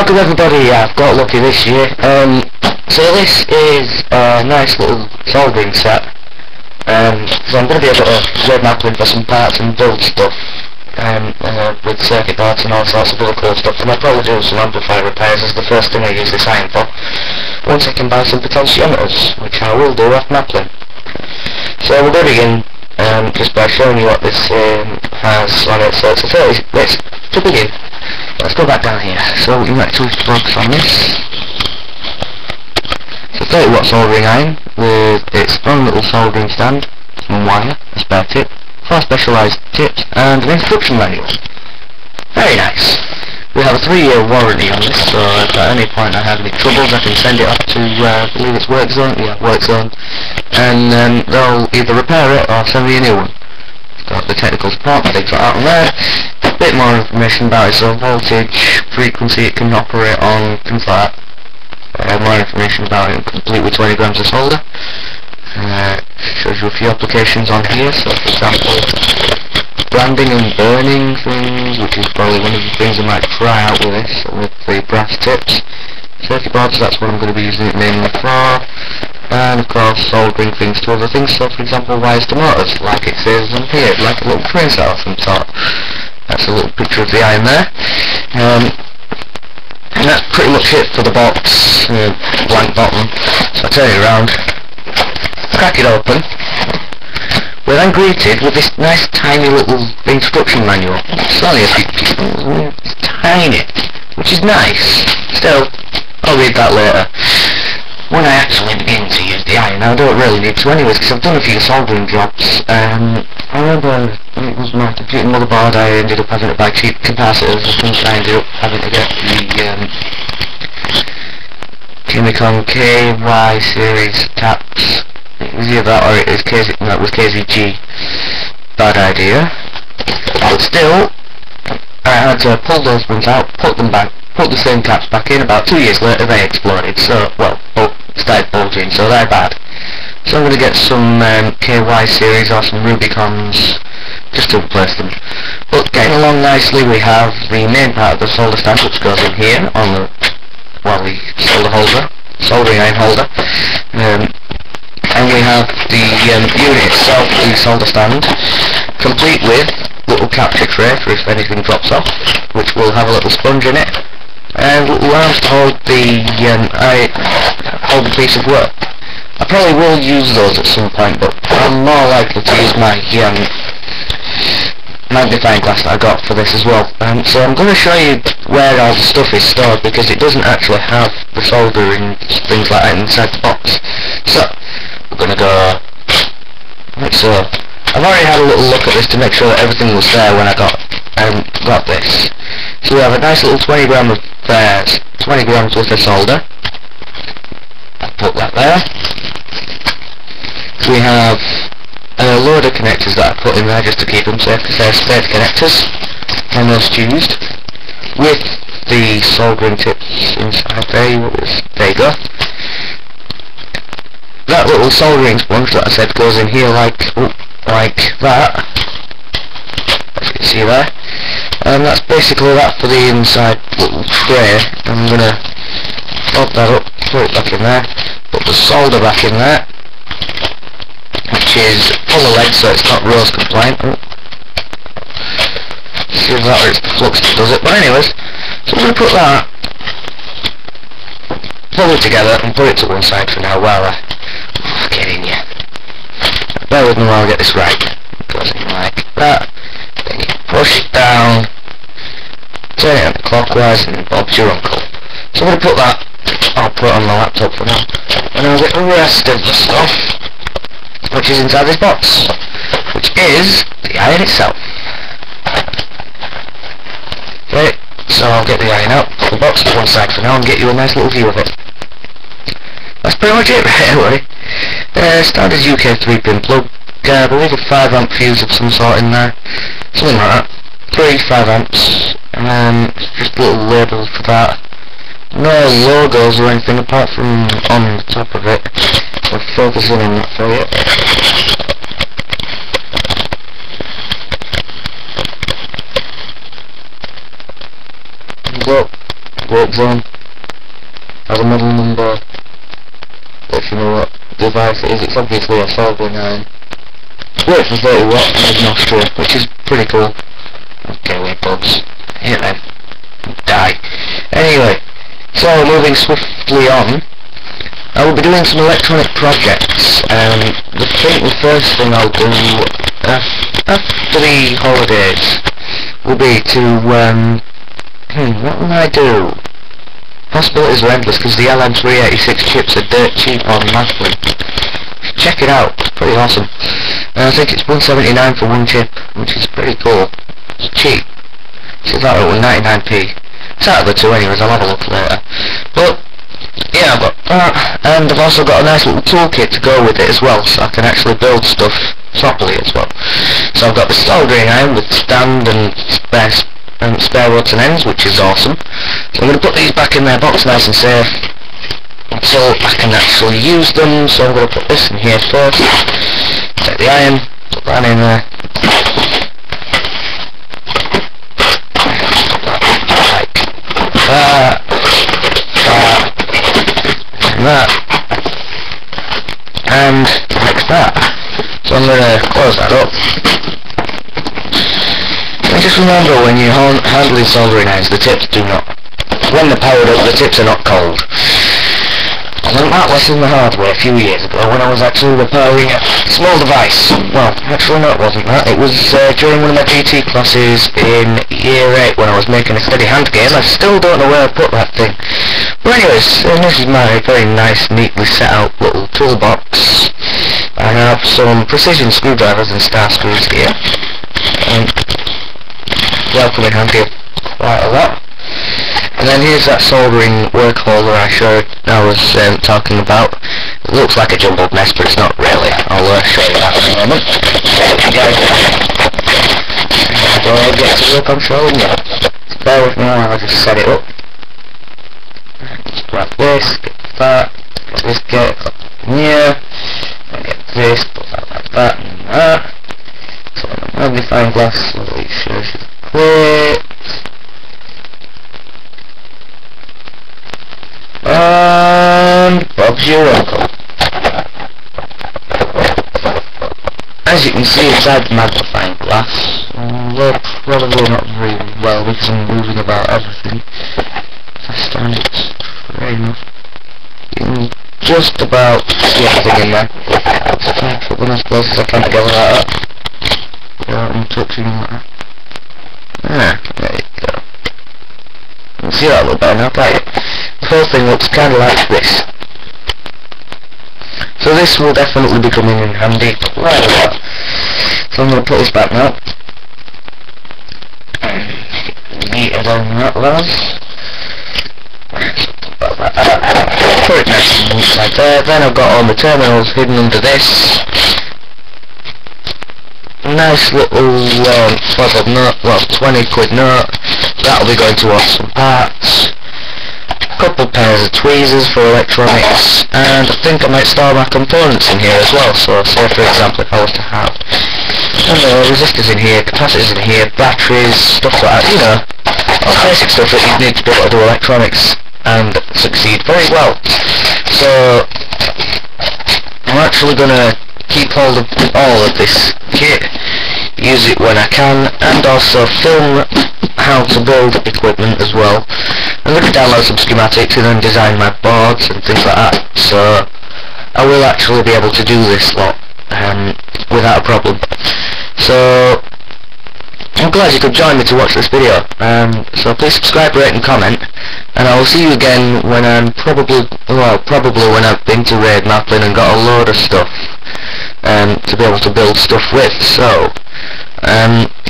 Welcome everybody, I've got lucky this year. So this is a nice little soldering set. So I'm going to be able to use Maplin for some parts and build stuff with circuit boards and all sorts of other cool stuff. And I'll probably do some amplifier repairs as the first thing I use this iron for. Once I can buy some potentiometers, which I will do off Maplin. So we're going to begin just by showing you what this has on it. So it's a 30 bits to begin. Let's go back down here. So you might actually focus on this. It's a 30 watt soldering iron with its own little soldering stand, some wire, a spare tip, 4 specialised tips and an instruction manual. Very nice. We have a 3-year warranty on this, so if at any point I have any troubles I can send it off to, I believe it's Work Zone, yeah, Work Zone, and they'll either repair it or send me a new one. It's got the technical support, things like that on there. A bit more information about it, so voltage, frequency it can operate on, things like that. More information about it, complete with 20 grams of solder. Shows you a few applications on here, so for example, branding and burning things, which is probably one of the things I might try out with this, with the brass tips. Circuit boards, that's what I'm going to be using it mainly for. And of course soldering things to other things, so for example wires to motors, like it says on here, like a little crane set of some sort. That's a little picture of the iron there. And that's pretty much it for the box, blank bottom. So I turn it around, crack it open. We're then greeted with this nice tiny little instruction manual. It's only a few pieces, it's tiny, which is nice. Still, I'll read that later. When I actually begin to use the iron, I don't really need to anyways, because I've done a few soldering jobs. I remember when it was my computer motherboard, I ended up having to buy cheap capacitors. I think I ended up having to get the Chemicon KY series taps. It was either that or it was KZG. Bad idea. But still, I had to pull those ones out, put them back, put the same caps back in. About 2 years later they exploded, so, well, started bulging, so they're bad. So I'm going to get some KY series or some Rubicons just to replace them. But getting along nicely, we have the main part of the solder stand, which goes in here on the, well, the solder holder, soldering iron holder. And we have the unit itself, the solder stand, complete with little capture tray for if anything drops off, which will have a little sponge in it, and little arms to hold the piece of work. I probably will use those at some point, but I'm more likely to use my magnifying glass that I got for this as well. So I'm going to show you where all the stuff is stored, because it doesn't actually have the solder and things like that inside the box. So we're going to go like so. I've already had a little look at this to make sure that everything was there when I got this. So we have a nice little 20 grams worth of solder. I'll put that there. We have a load of connectors that I put in there just to keep them safe, because they're spare connectors, and most used, with the soldering tips inside there. There you go. That little soldering sponge that I said goes in here like that, as you can see there, and that's basically that for the inside little tray. I'm going to pop that up, put it back in there, put the solder back in there, which is full of lead, so it's not rose compliant. See if that or it's the flux that does it, but anyways, so I'm going to put that, pull it together and put it to one side for now while I get in here. Bear with me while I get this right. It goes in like that, then you push it down, turn it clockwise, and Bob's your uncle. So I'm going to put that, I'll put it on my laptop for now, and I'll get the rest of the stuff, which is inside this box, which is the iron itself. Okay, so I'll get the iron out, put the box to one side for now, and get you a nice little view of it. That's pretty much it right away. Standard UK 3-pin plug, I believe a 5 amp fuse of some sort in there, something like that. 5 amps, just a little label for that. No logos or anything apart from on the top of it. I'll focus in on that for you. warp zone. As a model number, if you know what device it is, it's obviously a soldering iron. Works for 30 watt made in Austria, which is pretty cool. Okay, wait, bugs. Hit them. Die. Anyway, so moving swiftly on, I will be doing some electronic projects, and the first thing I'll do after the holidays will be to, what will I do? Possibilities are endless because the LM386 chips are dirt cheap on Maplin. Check it out, it's pretty awesome. And I think it's $179 for one chip, which is pretty cool. It's cheap. It's like 99p. It's out of the two anyways, I'll have a look later. But yeah, I've got that, and I've also got a nice little toolkit to go with it as well, so I can actually build stuff properly as well. So I've got the soldering iron with stand and spare rods and ends, which is awesome. So I'm going to put these back in their box nice and safe until I can actually use them. So I'm going to put this in here first. Take the iron, put that in there. That and like that. So I'm going to close that up. And just remember, when you're handling soldering irons, the tips do not, when they're powered up, the tips are not cold. I learned that lesson the hard way a few years ago when I was actually repairing a small device. Well, actually no, it wasn't that. It was during one of my GT classes in year 8 when I was making a steady hand game. I still don't know where I put that thing. But anyways, this is my very nice, neatly set out little toolbox. I have some precision screwdrivers and star screws here. They'll come in handy quite a lot. And then here's that soldering work holder I was talking about. It looks like a jumbled mess, but it's not really. I'll show you that in a moment. I'll get to work on showing you. Bear with me while I just set it up. Just grab this, get that, get this, get here, and get this, put that like that, and that. So on the magnifying glass, so it shows you the clip. And Bob's your uncle. As you can see inside the magnifying glass, they're probably not very well because I'm moving about everything. Fast on it, fair enough. You can just about see everything in there. So try and put them as close as I can together like that. Without touching like that. There you go. You can see that a little better now, can't you? The whole thing looks kind of like this. So this will definitely be coming in handy quite a lot. So I'm going to put this back now. Meter down that lads. Put it nice and neat like there. Then I've got all my terminals hidden under this. Nice little flap of nut, well 20 quid nut. That'll be going towards some parts. Couple pairs of tweezers for electronics, and I think I might store my components in here as well. So say for example if I was to have, I don't know, resistors in here, capacitors in here, batteries, stuff like that, you know, all basic stuff that you need to be able to do electronics and succeed very well. So I'm actually going to keep hold of all of this kit, use it when I can, and also film how to build equipment as well. I'm going to download some schematics and then design my boards and things like that, so I will actually be able to do this lot without a problem. So I'm glad you could join me to watch this video, so please subscribe, rate and comment, and I will see you again when I'm probably when I've been to raid Maplin and got a load of stuff to be able to build stuff with. So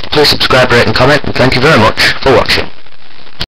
please subscribe, rate and comment, and thank you very much for watching.